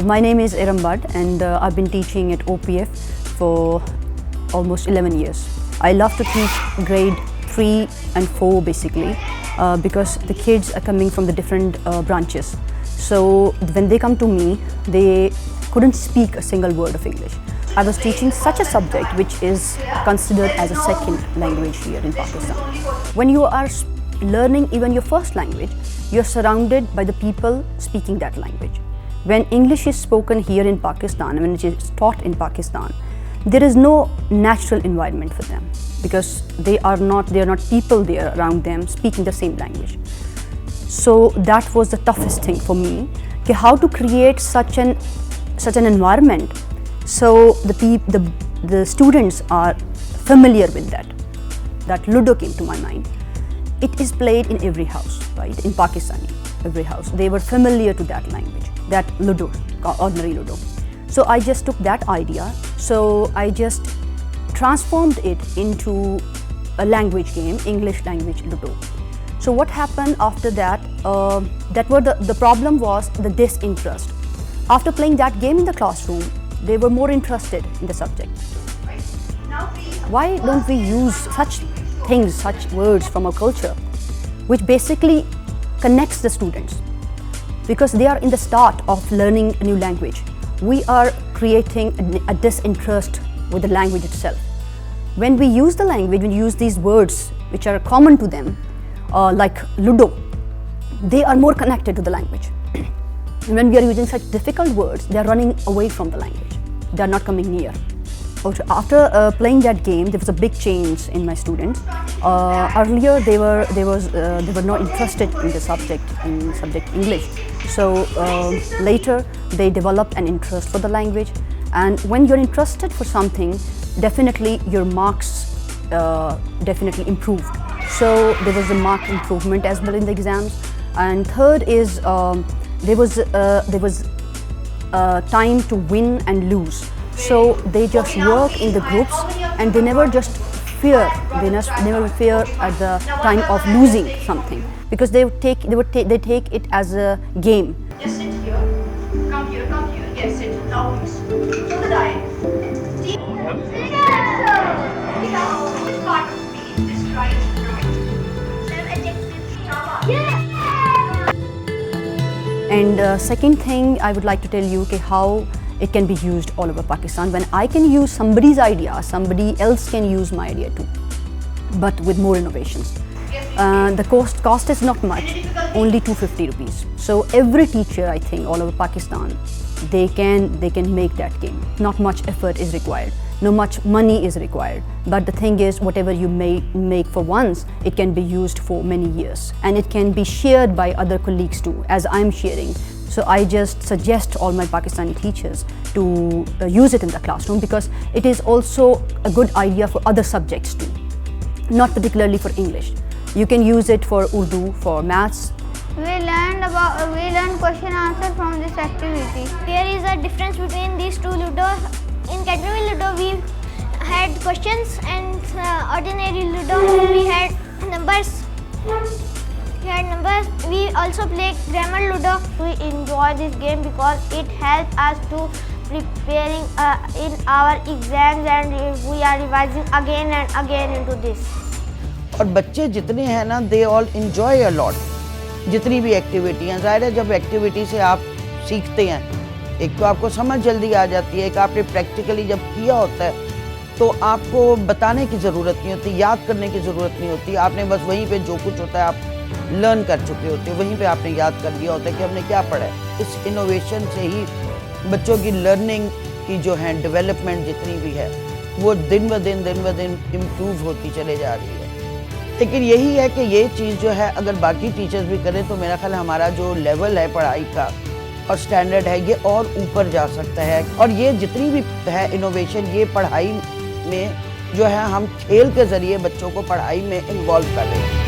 My name is Iram Bud and I've been teaching at OPF for almost 11 years. I love to teach grade 3 and 4 basically because the kids are coming from the different branches. So when they come to me, they couldn't speak a single word of English. I was teaching such a subject which is considered as a second language here in Pakistan. When you are learning even your first language, you're surrounded by the people speaking that language. When English is spoken here in Pakistan, when it is taught in Pakistan, there is no natural environment for them because they are not people there around them speaking the same language. So that was the toughest thing for me, how to create such an environment so the students are familiar with that. That Ludo came to my mind. It is played in every house, right? In Pakistani, every house. They were familiar to that language, that Ludo, ordinary Ludo. So I just took that idea. So I just transformed it into a language game, English language Ludo. So what happened after that? The problem was the disinterest. After playing that game in the classroom, they were more interested in the subject. Why don't we use such things, such words from our culture, which basically connects the students? Because they are in the start of learning a new language. We are creating a disinterest with the language itself. When we use the language, when we use these words which are common to them, like Ludo, they are more connected to the language. When we are using such difficult words, they are running away from the language. They are not coming near. After playing that game, there was a big change in my students. Earlier, they were not interested in the subject English. So later, they developed an interest for the language. And when you're interested for something, definitely your marks definitely improved. So there was a mark improvement as well in the exams. And third is there was time to win and lose. So they just work in the groups and they never just fear. They never fear at the time of losing something because they take it as a game. Just sit here. Come here. Yes, sit. Now please. To the diet. Which part of speech describes And second thing, I would like to tell you how it can be used all over Pakistan. When I can use somebody's idea, somebody else can use my idea too, but with more innovations. The cost is not much, only 250 rupees. So every teacher, I think, all over Pakistan, they can make that game. Not much effort is required. No much money is required, but the thing is, whatever you make for once, it can be used for many years, and it can be shared by other colleagues too, as I'm sharing. So I just suggest all my Pakistani teachers to use it in the classroom because it is also a good idea for other subjects too, not particularly for English. You can use it for Urdu, for maths. We learned question answer from this activity. There is a difference between these two Ludo. In Academy Ludo, we had questions, and ordinary Ludo, we had numbers. We also play grammar Ludo. We enjoy this game because it helps us to preparing in our exams, and we are revising again and again into this. और बच्चे जितने हैं ना, they all enjoy a lot. जितनी भी activity हैं, ज़ाहिर है जब एक्टिविटी से आप सीखते हैं, एक तो आपको समझ जल्दी आ जाती है, एक आपने प्रैक्टिकली जब किया होता है तो आपको बताने की ज़रूरत नहीं होती, याद करने की ज़रूरत नहीं होती, आपने बस वहीं पे जो कुछ होता है आप लर्न कर चुके होते हो, वहीं पे आपने याद कर लिया होता है कि हमने क्या पढ़ा है। इस इनोवेशन से ही बच्चों की लर्निंग की जो है डेवलपमेंट जितनी भी है वो दिन ब दिन इम्प्रूव होती चले जा रही है। लेकिन यही है कि ये चीज़ जो है अगर बाकी टीचर्स भी करें तो मेरा ख्याल हमारा जो लेवल है पढ़ाई का और स्टैंडर्ड है ये और ऊपर जा सकता है। और ये जितनी भी है इनोवेशन, ये पढ़ाई में जो है हम खेल के ज़रिए बच्चों को पढ़ाई में इन्वॉल्व कर रहे हैं।